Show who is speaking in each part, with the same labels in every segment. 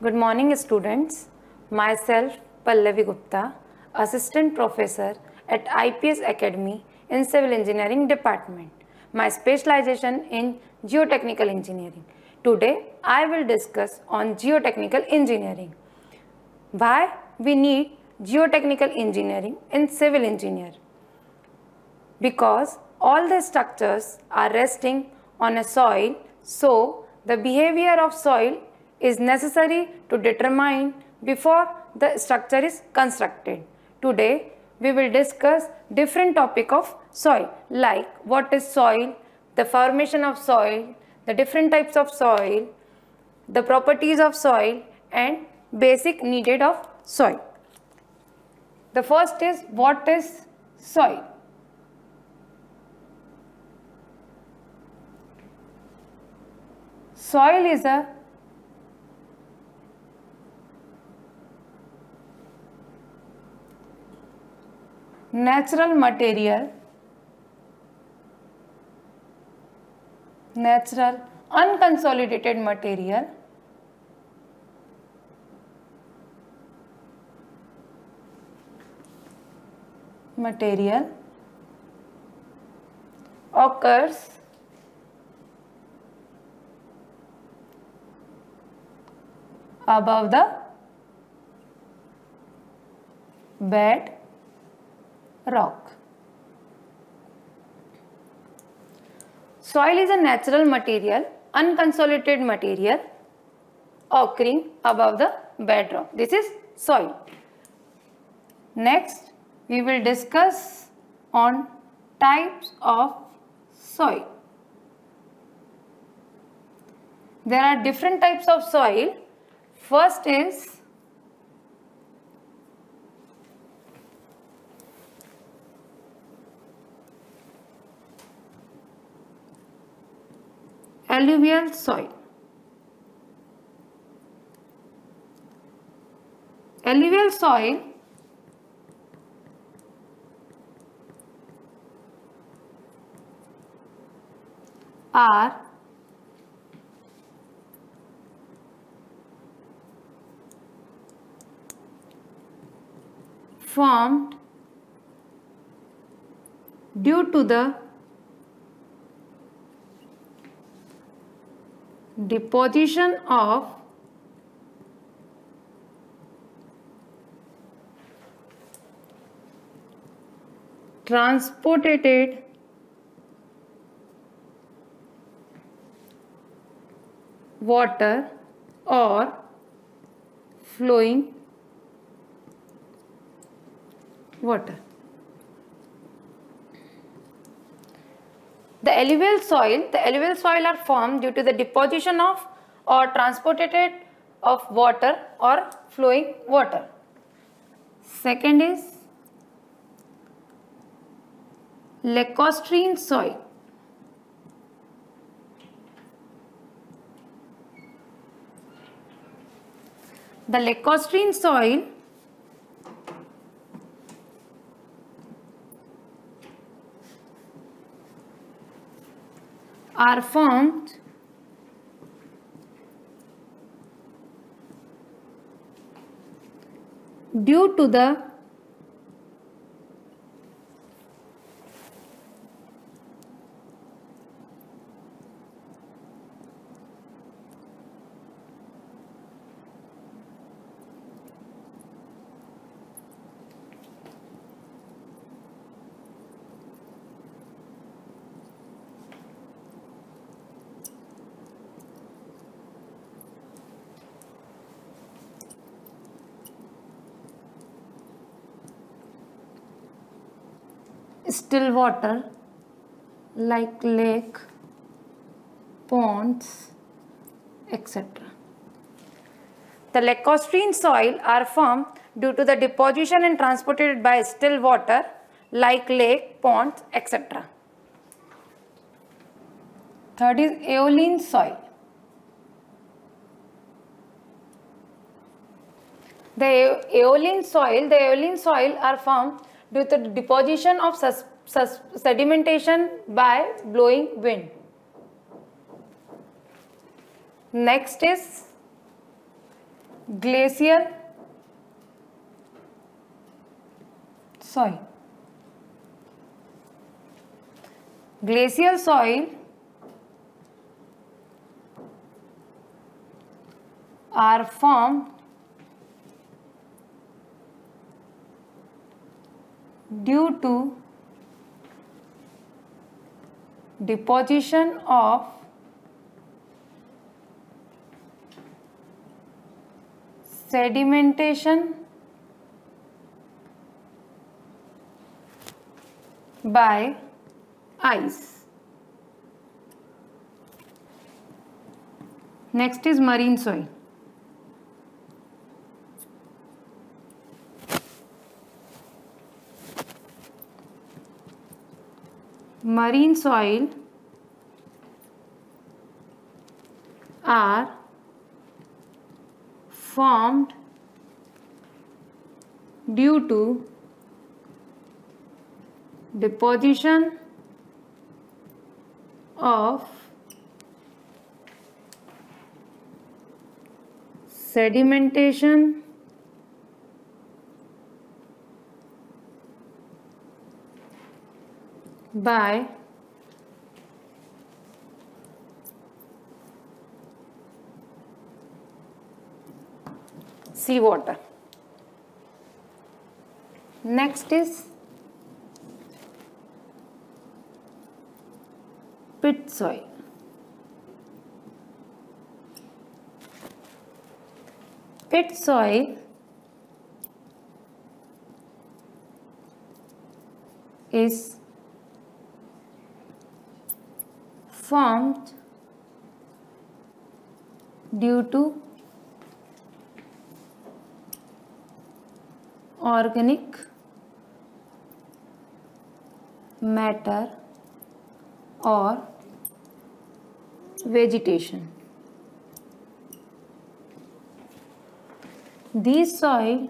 Speaker 1: Good morning, students. Myself, Pallavi Gupta, Assistant Professor at IPS Academy in Civil Engineering Department. My specialization in Geotechnical Engineering. Today, I will discuss on Geotechnical Engineering. Why we need Geotechnical Engineering in Civil Engineering? Because all the structures are resting on a soil, so the behavior of soil is necessary to determine before the structure is constructed. Today we will discuss different topic of soil, like what is soil, the formation of soil, the different types of soil, the properties of soil and basic needed of soil. The first is what is soil. Soil is a natural unconsolidated material occurs above the bed rock. Soil is a natural material, unconsolidated material occurring above the bedrock. This is soil. Next, we will discuss on types of soil. There are different types of soil. First is alluvial soil. Alluvial soil are formed due to the deposition of transported water or flowing water. The alluvial soil are formed due to the deposition of or transported of water or flowing water. Second is lacustrine soil. The lacustrine soil are formed due to the still water like lake, ponds, etc. The lacustrine soil are formed due to the deposition and transported by still water like lake, ponds, etc. Third is aeolian soil. The aeolian soil are formed due to the deposition of sedimentation by blowing wind. Next is glacial soil. Glacial soil are formed due to deposition of sedimentation by ice. Next is marine soil. Marine soil are formed due to deposition of sedimentation by seawater. Next is pit soil. Pit soil is formed due to organic matter or vegetation. This soil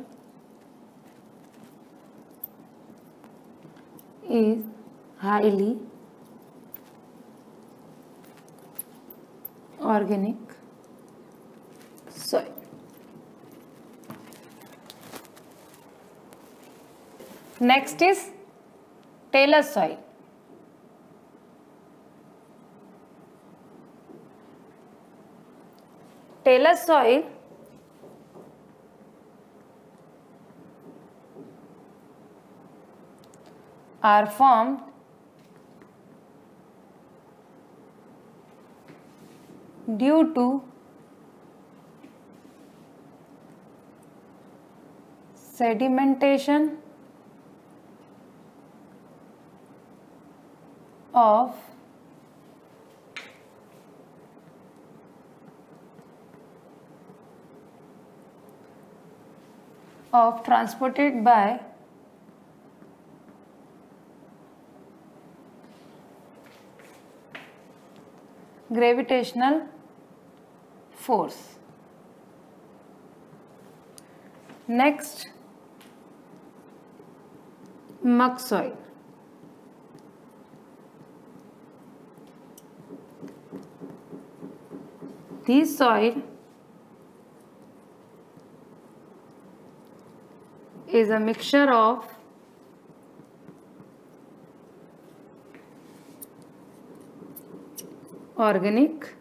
Speaker 1: is highly organic soil. Next is talus soil. Talus soil are formed due to sedimentation of transported by gravitational force. Next, muck soil. This soil is a mixture of organic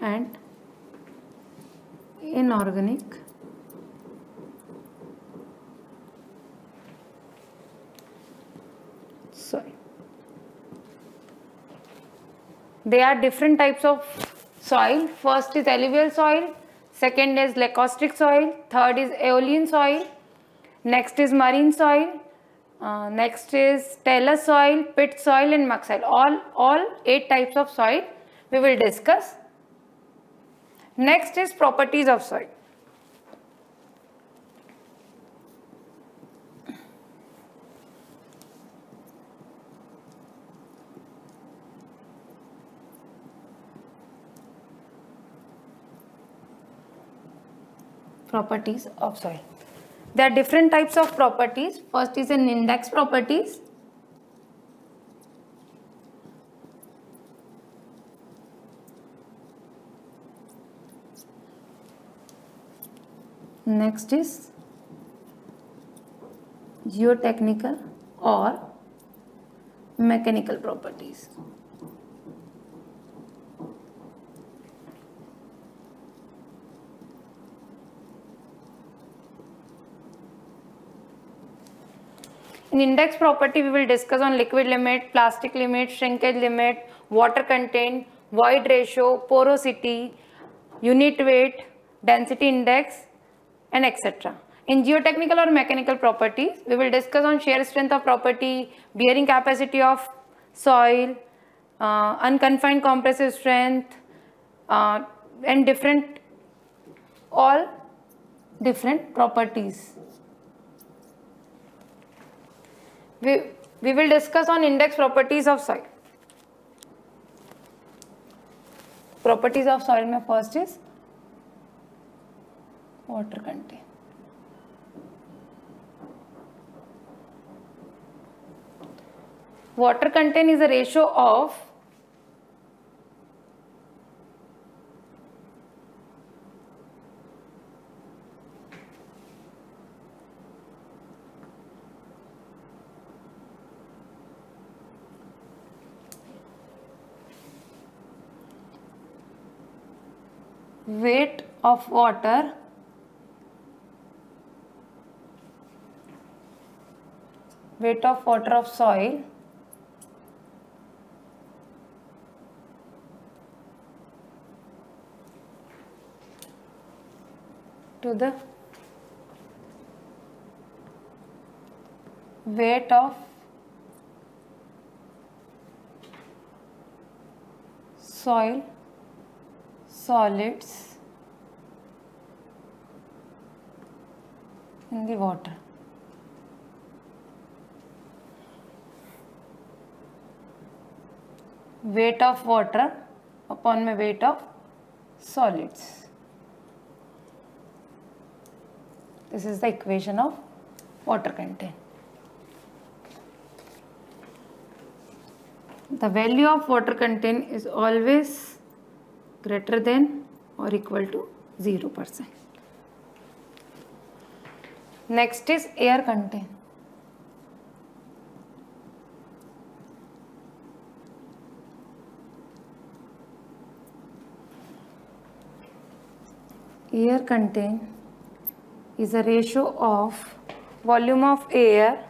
Speaker 1: and inorganic soil. There are different types of soil. First is alluvial soil, second is lacustrine soil, third is aeolian soil, next is marine soil, next is talus soil, pit soil and muck soil. All 8 types of soil we will discuss. Next is properties of soil. Properties of soil. There are different types of properties. First is an index properties. Next is geotechnical or mechanical properties. In index property, we will discuss on liquid limit, plastic limit, shrinkage limit, water content, void ratio, porosity, unit weight, density index, and etc. In geotechnical or mechanical properties, we will discuss on shear strength of property, bearing capacity of soil, unconfined compressive strength, and all different properties. We will discuss on index properties of soil. Properties of soil में first is water content. Water content is a ratio of weight of water of soil to the weight of soil solids in the water. Weight of water upon my weight of solids. This is the equation of water content. The value of water content is always greater than or equal to 0%. Next is air content. Air content is a ratio of volume of air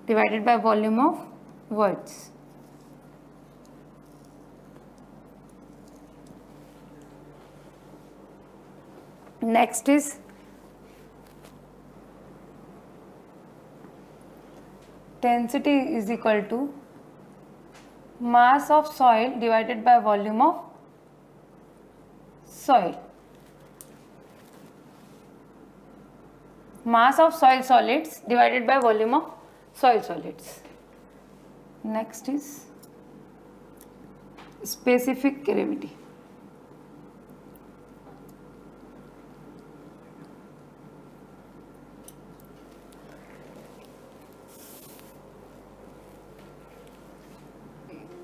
Speaker 1: divided by volume of voids. Next is density is equal to mass of soil divided by volume of soil. Mass of soil solids divided by volume of soil solids. Next is specific gravity.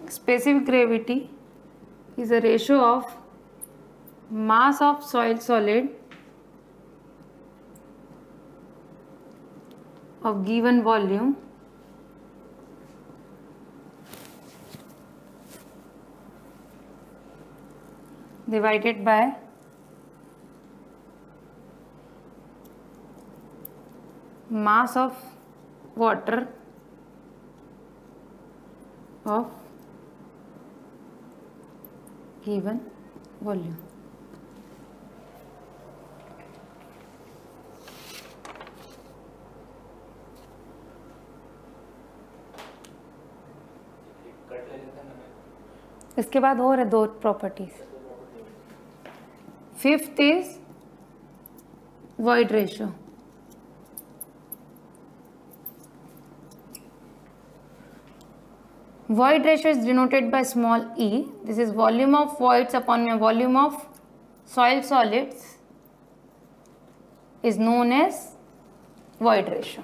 Speaker 1: Specific gravity is a ratio of mass of soil solid of given volume divided by mass of water of given volume. इसके बाद और है दो properties. Fifth is void ratio. Void ratio is denoted by small e. This is volume of voids upon my volume of soil solids is known as void ratio.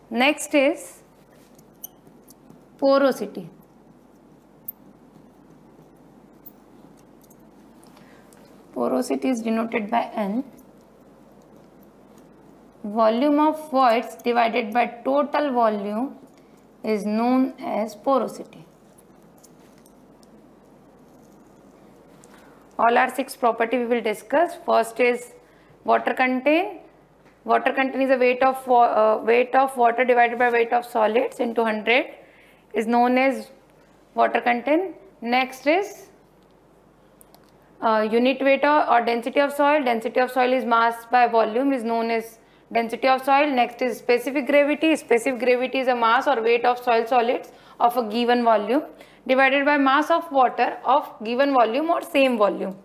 Speaker 1: Next is porosity. porosity is denoted by N. Volume of voids divided by total volume is known as porosity. All our 6 property we will discuss. First is water content. Water content is a weight of water divided by weight of solids into 100 is known as water content. Next is unit weight or density of soil. Density of soil is mass by volume is known as density of soil. Next is specific gravity. Specific gravity is a mass or weight of soil solids of a given volume divided by mass of water of given volume or same volume.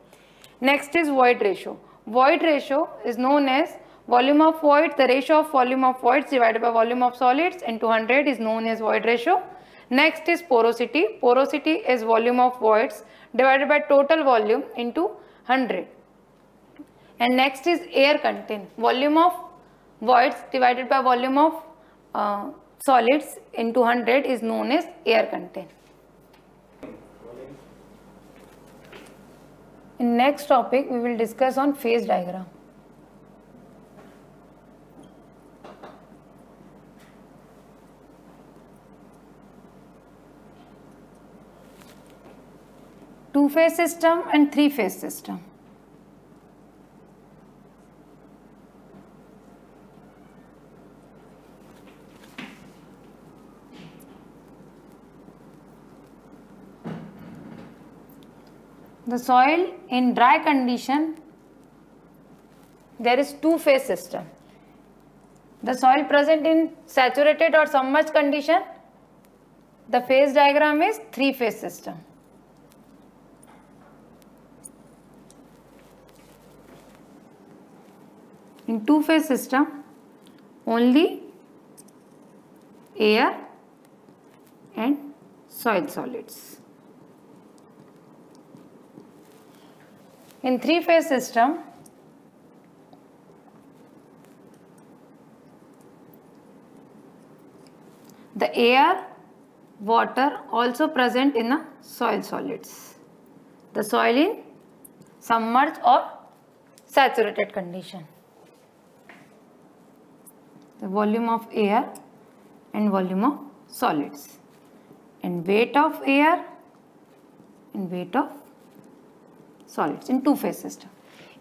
Speaker 1: Next is void ratio. Void ratio is known as volume of void, the ratio of volume of voids divided by volume of solids into 100 is known as void ratio. Next is porosity. Porosity is volume of voids divided by total volume into 100. And next is air content. Volume of voids divided by volume of solids into 100 is known as air content. In next topic, we will discuss on phase diagram. Two-phase system and three-phase system. The soil in dry condition, there is two-phase system. The soil present in saturated or submerged condition, the phase diagram is three-phase system. In two-phase system, only air and soil solids. In three-phase system, the air, water also present in the soil solids. The soil in submerged or saturated condition. The volume of air and volume of solids, and weight of air and weight of solids in two-phase system.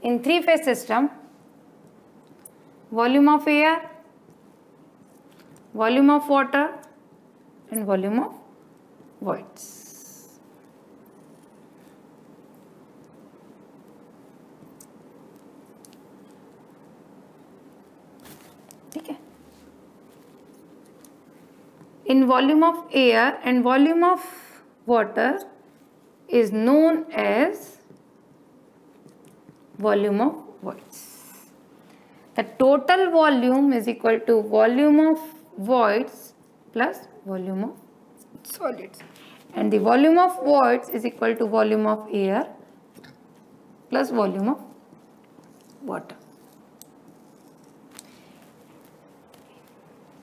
Speaker 1: In three-phase system, volume of air, volume of water and volume of voids. Okay. In volume of air and volume of water is known as volume of voids. The total volume is equal to volume of voids plus volume of solids, and the volume of voids is equal to volume of air plus volume of water.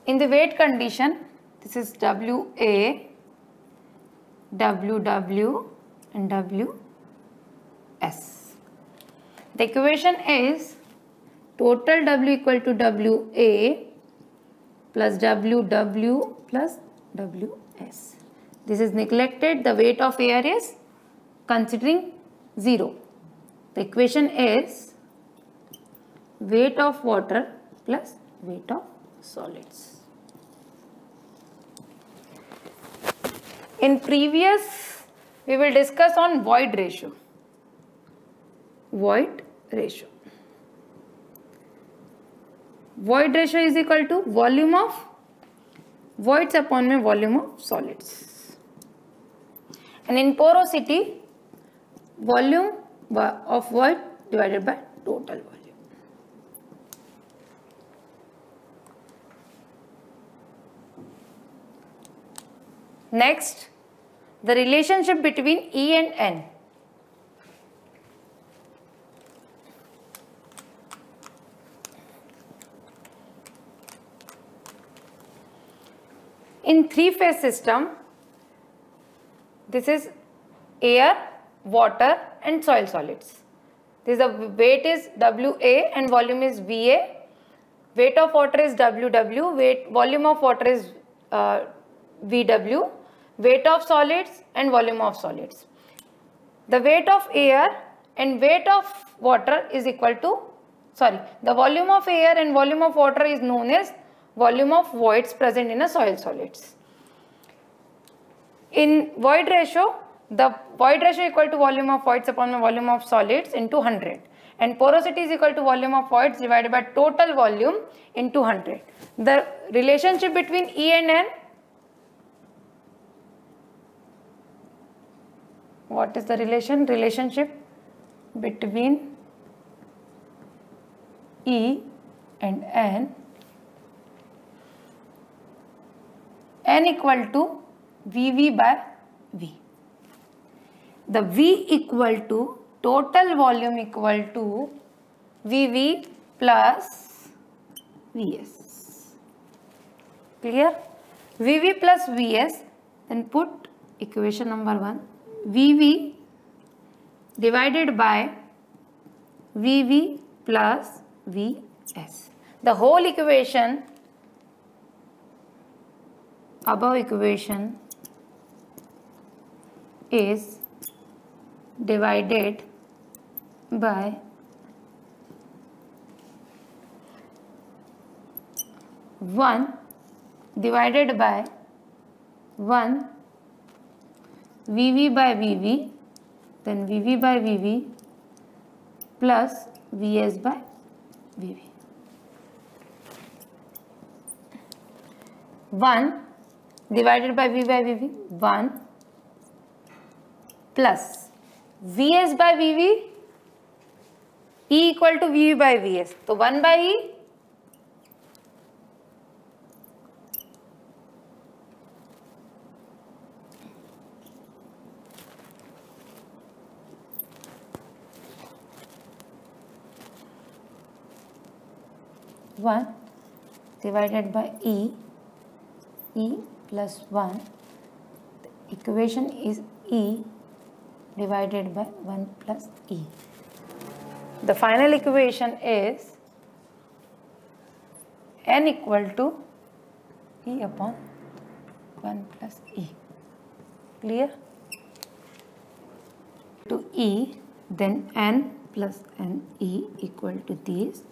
Speaker 1: In the weight condition, this is WA, WW and WS. The equation is total W equal to WA plus WW plus WS. This is neglected. The weight of air is considering 0. The equation is weight of water plus weight of solids. In previous, we will discuss on void ratio. Void ratio. Void ratio is equal to volume of voids upon my volume of solids. And in porosity, volume of void divided by total volume. Next, the relationship between E and N. In three-phase system, this is air, water and soil solids. This the weight is WA and volume is VA. Weight of water is WW. Volume of water is VW. Weight of solids and volume of solids. The weight of air and weight of water is equal to, the volume of air and volume of water is known as volume of voids present in a soil solids. In void ratio, the void ratio equal to volume of voids upon the volume of solids into 100, and porosity is equal to volume of voids divided by total volume into 100. The relationship between E and N, what is the relationship between E and N? N equal to VV by V. The V equal to total volume equal to VV plus Vs. Clear? VV plus Vs, then put equation number 1. VV divided by VV plus Vs. The whole equation, above equation, is divided by 1 divided by 1 VV by VV, then VV by VV plus Vs by VV. 1 divided by V by VV, 1 plus Vs by VV, E equal to VV by Vs. So 1 by E, one divided by E plus 1. The equation is E divided by 1 plus E. The final equation is N equal to E upon 1 plus E. Clear? To E, then N plus NE equal to this.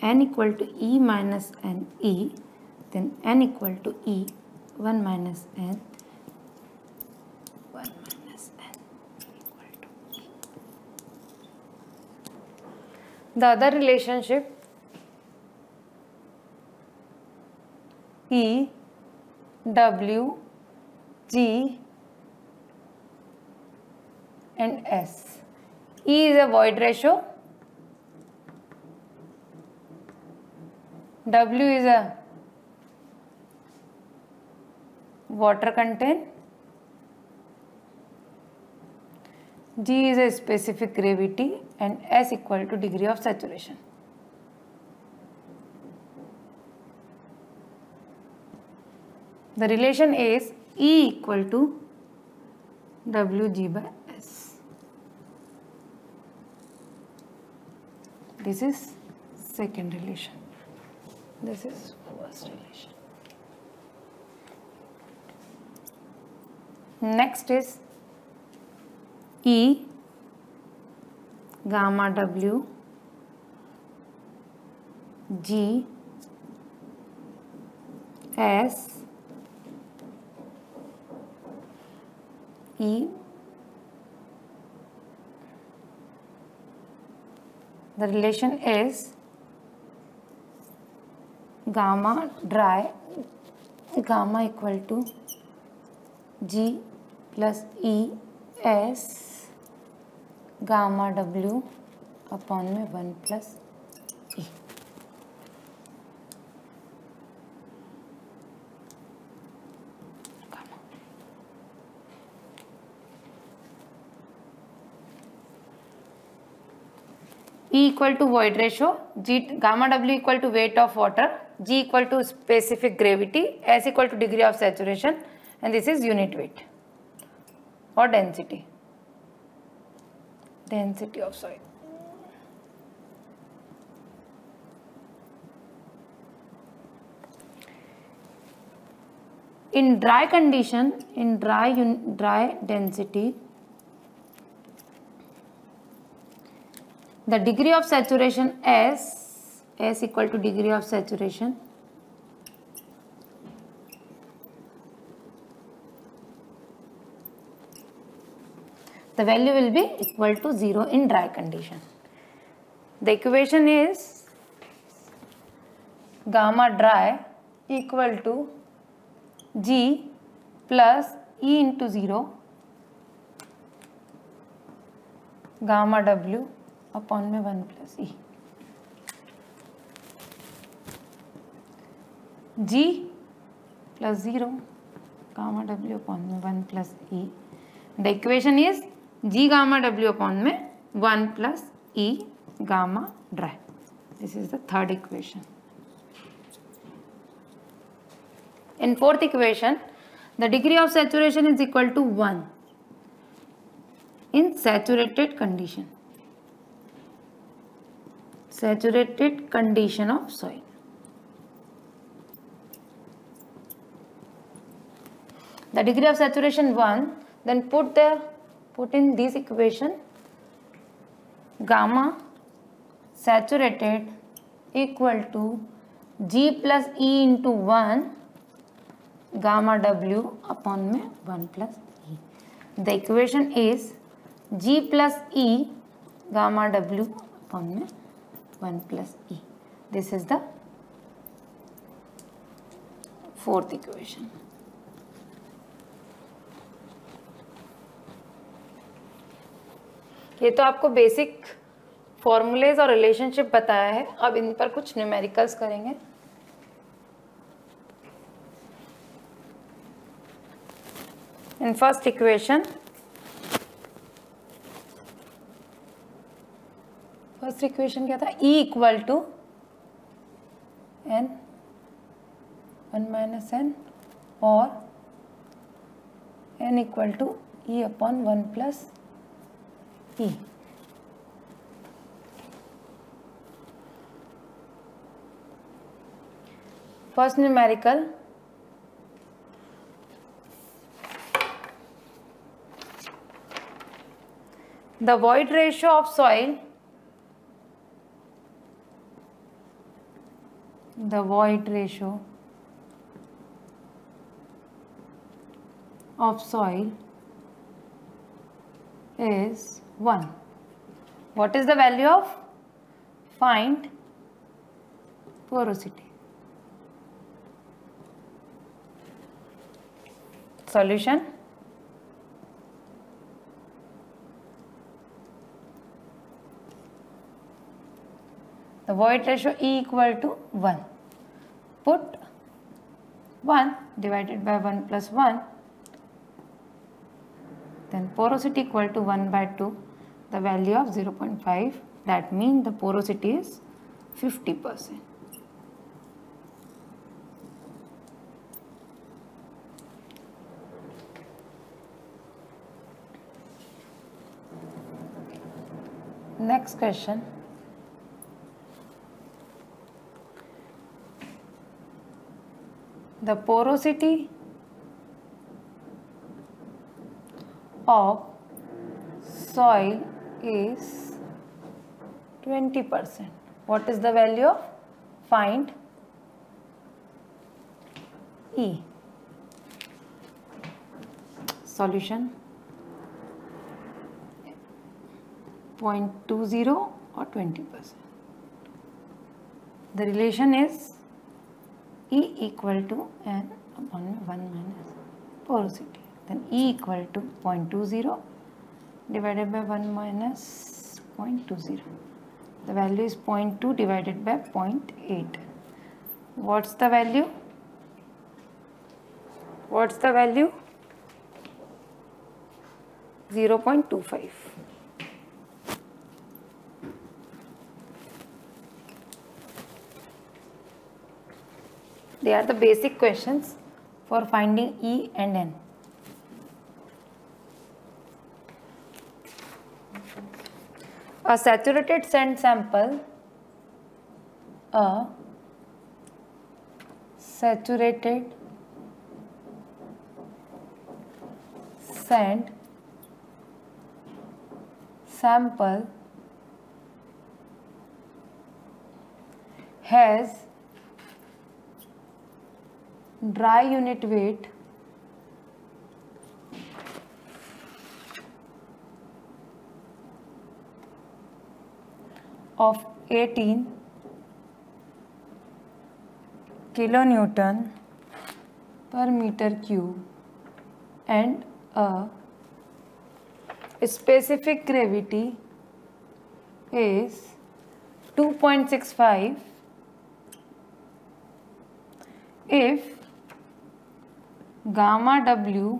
Speaker 1: N equal to E minus NE, then N equal to E, 1 minus N, 1 minus N equal to E. The other relationship, E, W, G and S. E is a void ratio, W is a water content, G is a specific gravity, and S equal to degree of saturation. The relation is E equal to Wg by S. This is second relation. This is first relation. Next is E gamma W G S E. The relation is gamma dry, gamma equal to G plus E S gamma W upon में 1 plus E. E equal to void ratio, G gamma W equal to weight of water, G equal to specific gravity, S equal to degree of saturation, and this is unit weight or density of soil. in dry condition, in dry density, the degree of saturation S equal to degree of saturation the value will be equal to 0 in dry condition. The equation is gamma dry equal to G plus E into 0 gamma W upon में 1 plus E. G plus 0 gamma W upon में 1 plus E. The equation is G gamma W upon में 1 plus E gamma dry. This is the third equation. In fourth equation, the degree of saturation is equal to 1 in saturated condition. Saturated condition of soil. The degree of saturation 1, then put in this equation gamma saturated equal to G plus E into 1 gamma W upon में 1 plus E. The equation is G plus E gamma W upon में 1 plus E. This is the fourth equation. ये तो आपको basic formulas और relationship बताया है. अब इन पर कुछ न्यूमेरिकल्स करेंगे. In first equation, क्या था? E equal to n 1 minus n और n equal to E upon 1 plus E. First numerical, the void ratio of soil, is 1. What is the value of? Find porosity. Solution. The void ratio E equal to 1. Put 1 divided by 1 plus 1. Then porosity equal to 1 by 2. The value of 0.5. That means the porosity is 50%. Next question. The porosity of soil is 20%. What is the value of? Find E. Solution. 0.20 or 20%. The relation is E equal to n upon 1 minus porosity. Then E equal to 0.20 divided by 1 minus 0.20. The value is 0.2 divided by 0.8. What's the value? What's the value? 0.25. They are the basic questions for finding E and N. A saturated sand sample, a saturated send sample has dry unit weight of 18 kilonewton per meter cube and a specific gravity is 2.65 if gamma W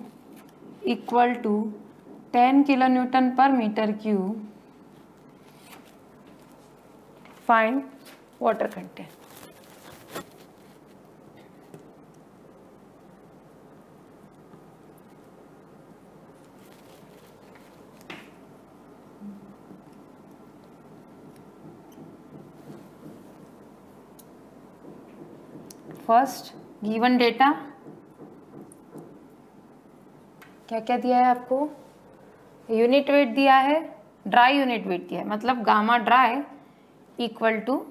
Speaker 1: equal to 10 kilonewton per meter cube, find water content. First given data क्या क्या दिया है आपको, unit weight दिया है, dry unit weight दिया है, मतलब gamma dry equal to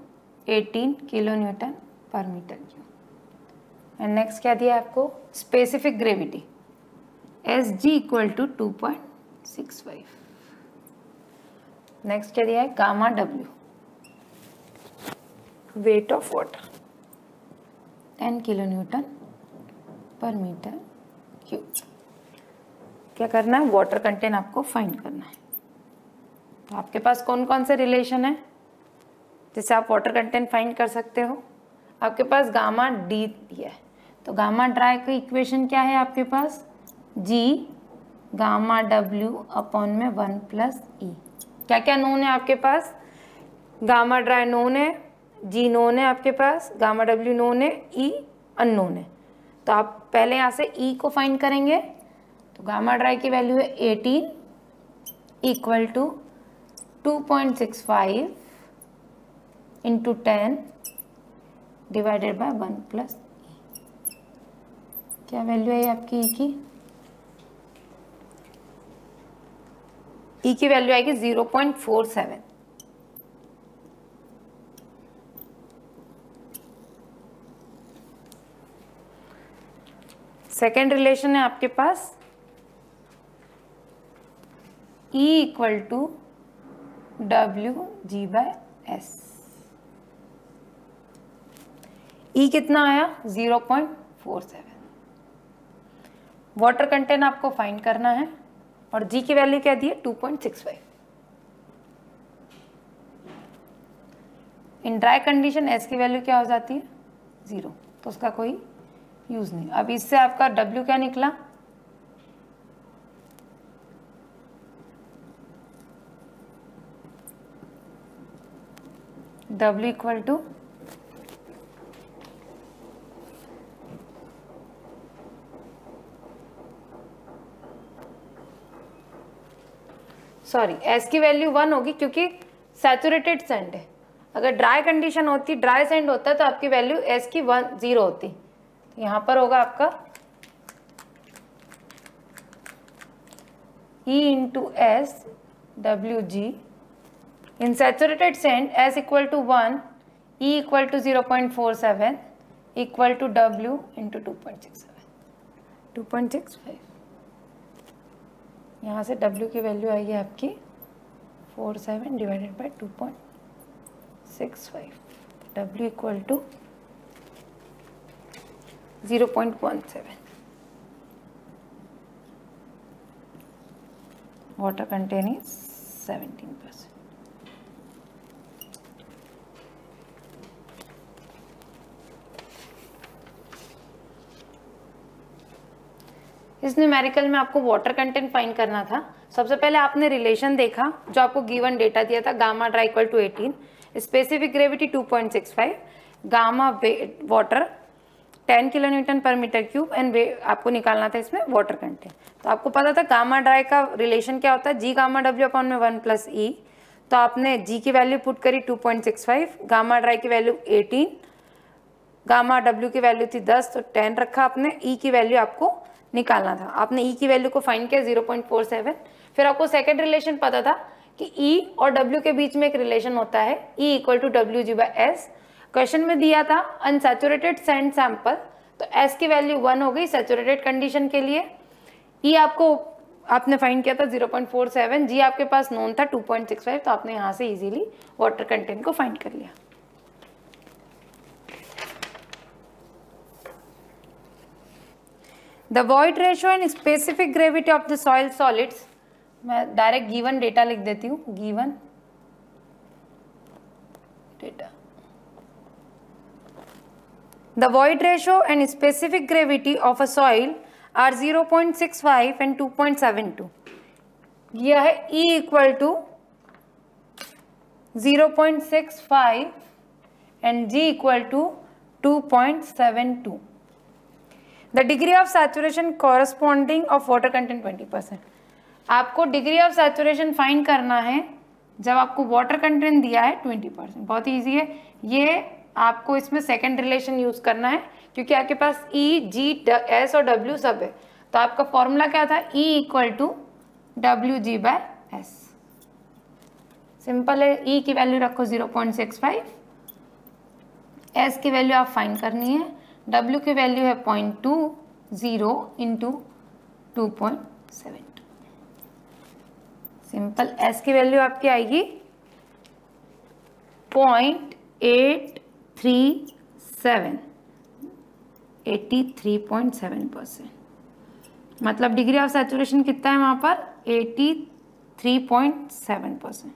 Speaker 1: 18 kilo newton पर मीटर क्यूब। एंड नेक्स्ट क्या दिया है आपको, specific gravity S G equal to 2.65। Next क्या दिया है, gamma W weight of water 10 kilo newton पर मीटर क्यूब। क्या करना है, वाटर कंटेंट आपको फाइंड करना है। तो आपके पास कौन कौन से रिलेशन है जिससे आप वाटर कंटेंट फाइंड कर सकते हो। आपके पास गामा डी दिया है, तो गामा ड्राई की इक्वेशन क्या है आपके पास, जी गामा डब्ल्यू अपॉन में 1 प्लस ई। क्या क्या नोन है आपके पास, गामा ड्राई नोन है, जी नोन है आपके पास, गामा डब्ल्यू नोन है, ई अननोन है। तो आप पहले यहाँ से ई को फाइंड करेंगे। तो गामा ड्राई की वैल्यू है 18 equal to 2.65 into 10 divided by 1 plus e. क्या वैल्यू है आपकी ई की, ई की वैल्यू आएगी 0.47। सेकेंड रिलेशन है आपके पास E equal to W G by S. E कितना आया 0.47। वाटर कंटेंट आपको फाइंड करना है और G की वैल्यू क्या दी है 2.65। इन ड्राई कंडीशन S की वैल्यू क्या हो जाती है 0, तो उसका कोई यूज नहीं। अब इससे आपका W क्या निकला, W equal to sorry S की वैल्यू 1 होगी क्योंकि सैचुरेटेड सैंड है। अगर ड्राई कंडीशन होती, ड्राई सैंड होता तो आपकी वैल्यू S की 0 होती। तो यहाँ पर होगा आपका E into S W G. In saturated sand S equal to 1, E equal to 0.47 equal to W into 2.65। यहाँ से W की वैल्यू आएगी आपकी 47 divided by 2.65। W equal to 0.17। Water content is 17%। इस न्यूमेरिकल में आपको वाटर कंटेंट फाइंड करना था। सबसे पहले आपने रिलेशन देखा जो आपको गिवन डेटा दिया था, gamma dry equal to 18, specific gravity 2.65, gamma water 10 kilo newton पर मीटर क्यूब एंड आपको निकालना था इसमें वाटर कंटेंट। तो आपको पता था गामा ड्राई का रिलेशन क्या होता है, जी गामा डब्ल्यू अपॉन में 1 प्लस ई। तो आपने जी की वैल्यू पुट करी 2.65, गामा ड्राई की वैल्यू 18, गामा डब्ल्यू की वैल्यू थी 10 तो 10 रखा आपने, ई की वैल्यू आपको निकालना था। आपने ई की वैल्यू को फाइंड किया 0.47, फिर आपको सेकेंड रिलेशन पता था कि ई और डब्ल्यू के बीच में एक रिलेशन होता है E equal to W G by S. Question में दिया था अनसैचुरेटेड सैंड सैंपल, तो एस की वैल्यू 1 हो गई सैचुरेटेड कंडीशन के लिए। ई आपको आपने फाइंड किया था 0.47, जी आपके पास नोन था 2.65, तो आपने यहाँ से इजीली वाटर कंटेंट को फाइंड कर लिया। The void ratio and specific gravity of the soil solids, मैं डायरेक्ट गिवन डेटा लिख देती हूँ, given data. The void ratio and specific gravity of a soil are 0.65 and 2.72. यह है E equal to 0.65 and G equal to 2.72. The degree of saturation corresponding of water content 20%. आपको degree of saturation find करना है जब आपको water content दिया है 20%। बहुत ईजी है ये, आपको इसमें सेकंड रिलेशन यूज करना है क्योंकि आपके पास ई जी एस और डब्ल्यू सब है। तो आपका फॉर्मूला क्या था, E equal to W G by S. Simple है, ई की वैल्यू रखो 0.65, एस की वैल्यू आप फाइंड करनी है, डब्ल्यू की वैल्यू है 0.20 इंटू 2.72। सिंपल, एस की वैल्यू आपकी आएगी 83.7%, मतलब डिग्री ऑफ सैचुरेशन कितना है वहाँ पर 83.7%।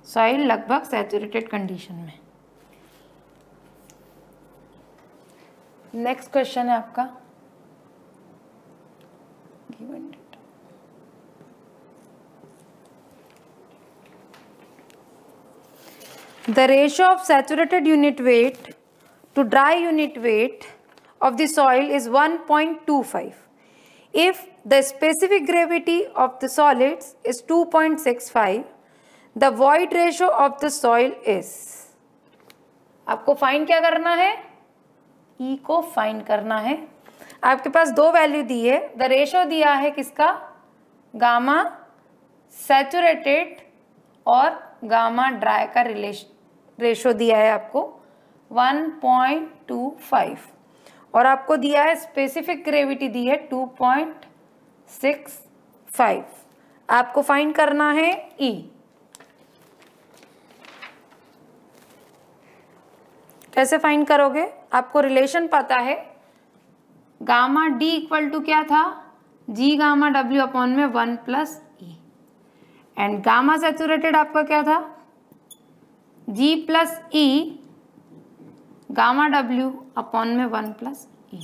Speaker 1: सॉइल लगभग सैचुरेटेड कंडीशन में। नेक्स्ट क्वेश्चन है आपका given data. The ratio of saturated unit weight to dry unit weight of the soil is 1.25. If the specific gravity of the solids is 2.65, the void ratio of the soil is, आपको find क्या करना है, E को find करना है। आपके पास दो value दी है, द रेशो दिया है किसका, गामा सैचुरेटेड और गामा ड्राई का रेशो दिया है आपको 1.25 और आपको दिया है स्पेसिफिक ग्रेविटी दी है 2.65। आपको फाइंड करना है ई। कैसे फाइंड करोगे, आपको रिलेशन पता है, गामा डी इक्वल टू क्या था, जी गामा डब्ल्यू अपॉन में 1 plus e, and gamma saturated आपका क्या था, G plus e gamma W upon में 1 प्लस ई।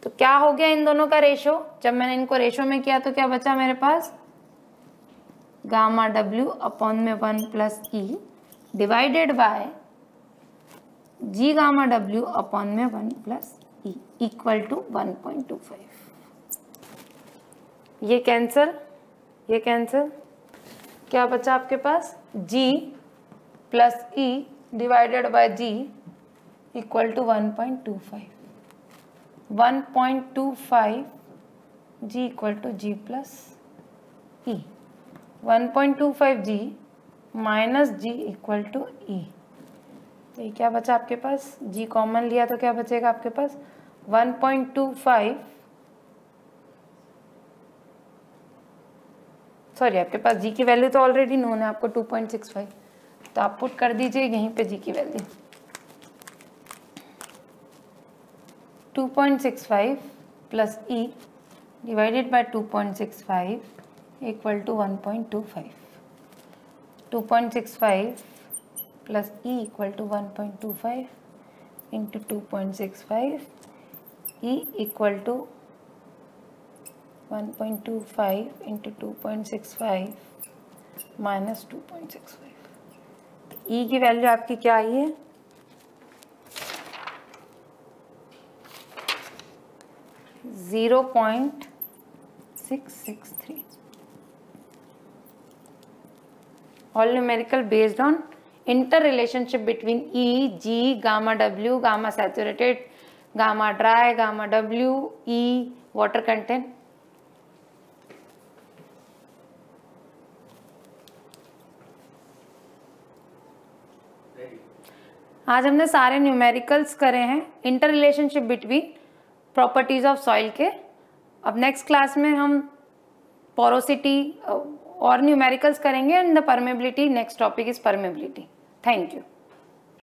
Speaker 1: तो क्या हो गया इन दोनों का रेशो, जब मैंने इनको रेशो में किया तो क्या बचा मेरे पास, गामा डब्ल्यू अपॉन में 1 plus E divided by ji gamma W upon में 1 प्लस ई इक्वल टू 1.25। ये कैंसिल, ये कैंसिल, क्या बचा आपके पास, G plus E divided by G equal to 1.25। 1.25 G equal to G plus e, 1.25 G minus G equal to e. तो ये क्या बचा आपके पास, जी कॉमन लिया तो क्या बचेगा आपके पास 1.25, सॉरी आपके पास जी की वैल्यू तो ऑलरेडी नोन है आपको 2.65, तो आप पुट कर दीजिए यहीं पे जी की value 2.65 plus E divided by 2.65 equal to 1.25। 2.65 plus E equal to 1.25 into 2.65, E equal to 1.25 into 2.65 minus 2.65। E की वैल्यू आपकी क्या आई है, 0.663। All numerical based on interrelationship between E, G, gamma W, gamma saturated, gamma dry, gamma W, E, water content. आज हमने सारे numericals करे हैं, inter relationship between properties of soil के। अब नेक्स्ट क्लास में हम पोरोसिटी और न्यूमेरिकल्स करेंगे and the permeability. Next topic is permeability. Thank you.